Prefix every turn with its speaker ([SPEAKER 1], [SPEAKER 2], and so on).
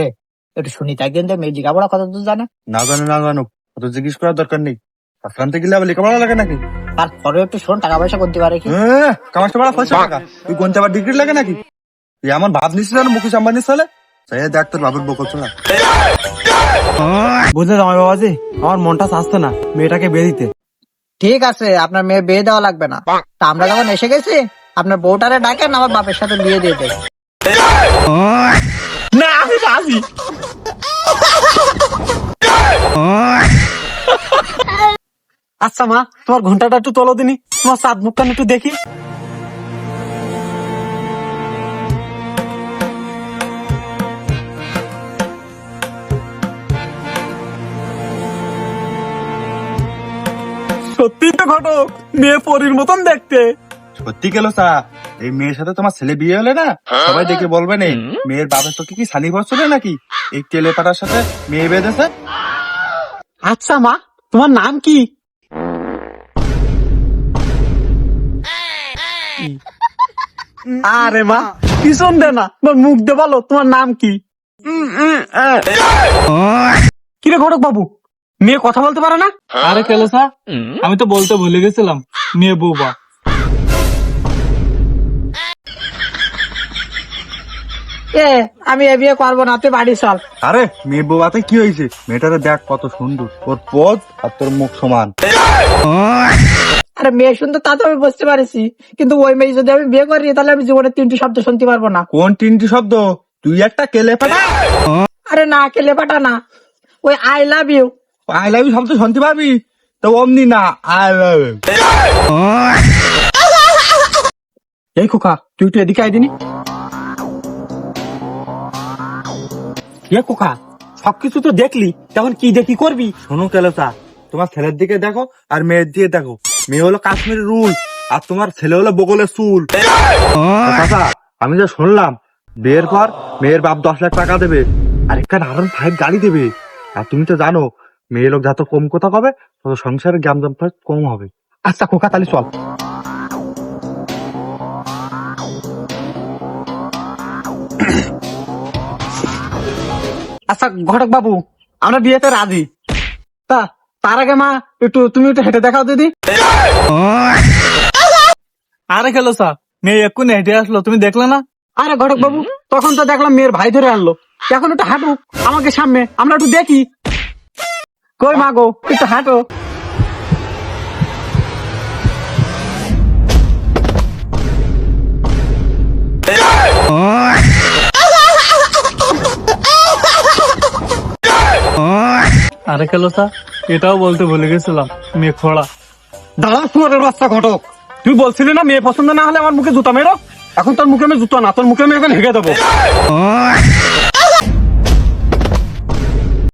[SPEAKER 1] এ একটু শুনি তাই কিন্তু মেয়ে লেখাপড়া কত দূর জানে?
[SPEAKER 2] না জানো অত জিজ্ঞেস করার দরকার নেই। আনতে গেলে আবার লেখাপড়া লাগে নাকি?
[SPEAKER 1] তারপরে একটু শোন, টাকা পয়সা করতে পারে কি?
[SPEAKER 2] কামাশটা বড় পয়সা টাকা, তুই কোনটা আবার ডিগ্রি লাগে নাকি? তুই আমার ভাব নিছিস না মুকেশ আম্বানির সালে? তাই দেখ তোর বাবুর বকল না।
[SPEAKER 3] বুঝলে জামাই বাবাজি, আমার মনটা চাচ্ছে না মেয়েটাকে বিয়ে দিতে।
[SPEAKER 1] ঠিক আছে, আপনার মেয়ে বিয়ে দেওয়া লাগবে না। তা আমরা যখন এসে গেছি, আপনার বউটারে ডাকেন, আমার বাপের সাথে বিয়ে দিয়ে দেয়।
[SPEAKER 3] না আমি রাজি। আচ্ছা মা, তোমার ঘন্টাটা একটু তোলো দিনি, তোমার চাঁদ মুখখান একটু দেখি। সত্যি তো ঘটক, মেয়ে পরীর মতন দেখতে।
[SPEAKER 2] সত্যি গেল সা, এই মেয়ের সাথে তোমার ছেলে বিয়ে হলে না সবাই দেখে বলবে না মেয়ের বাবার চোখে কি সানি পড়ছিল নাকি এই তেলে পাটার সাথে মেয়ে বেঁধেছে।
[SPEAKER 3] আচ্ছা মা, তোমার নাম কি? আরে মা, পিছন দে না, তোমার মুখ দে, বলো তোমার নাম কি? কিরে ঘটক বাবু, মেয়ে কথা বলতে পারে না?
[SPEAKER 4] আরে কেলসা, আমি তো বলতে ভুলে গেছিলাম, মেয়ে বৌবা।
[SPEAKER 1] আমি এ বিয়ে করবো না, তুই বাড়ি চল।
[SPEAKER 2] আরে মেয়ে বাবাতে কি হয়েছে? মেয়েটারে দেখ কত সুন্দর, ওর পদ আর তোর মুখ সমান।
[SPEAKER 1] আরে মেয়ে সুন্দর তা তো আমি বুঝতে পারছি, কিন্তু ওই মেয়ে যদি আমি বিয়ে করি তাহলে আমি জীবনে 3টি শব্দ শুনতে পারবো না।
[SPEAKER 2] কোন 3টি শব্দ? তুই একটা কেলে পাটা।
[SPEAKER 1] আরে না, কেলে পাটা না, ওই I love you.
[SPEAKER 2] I love you শব্দ শুনতে পারবি তো? অমনি না, আই লাভ ইউ।
[SPEAKER 3] এই খোকা, তুই একটু এদিকে আয় দিনি। এ খোকা, সবকিছু তো দেখলি, তখন কি দেখি করবি?
[SPEAKER 2] শোনো কেলেসা, তোমার ছেলের দিকে দেখো আর মেয়ের দিকে দেখো। মেয়ে হলো কাশ্মীরের রুল আর তোমার ছেলে হলো বগলের চুল। চাচা, আমি যা শুনলাম বিয়ের পর মেয়ের বাপ 10 লাখ টাকা দেবে আর একটা R1 5 গাড়ি দেবে। আর তুমি তো জানো মেয়ে লোক যত কম কথা কবে তত সংসারের জ্ঞান কম হবে।
[SPEAKER 3] আচ্ছা খোকা, তাহলে চল। আচ্ছা ঘটক বাবু, আমরা বিয়েতে রাজি। তা তার আগে মা, তুমি একটু হেঁটে দেখাও দিদি।
[SPEAKER 4] আরে কেলসা, মেয়ে এক্ষুনি হেঁটে আসলো, তুমি দেখলে না?
[SPEAKER 3] আরে ঘটক বাবু, তখন তো দেখলাম মেয়ের ভাই ধরে আনলো, এখন একটু হাঁটু আমাকে সামনে, আমরা একটু দেখি। কই মা গো, একটু হাঁটো।
[SPEAKER 4] আরে কেলসা, এটাও বলতে ভুলে গেছিলাম, মেয়ে খোড়া।
[SPEAKER 3] দাঁড়া শুয়ারের বাচ্চা ঘটক, তুই বলছিলি না মেয়ে পছন্দ না হলে আমার মুখে জুতা মেরো? এখন তোর মুখে আমি জুতা না, তোর মুখে আমি এখন হেগে দেবো।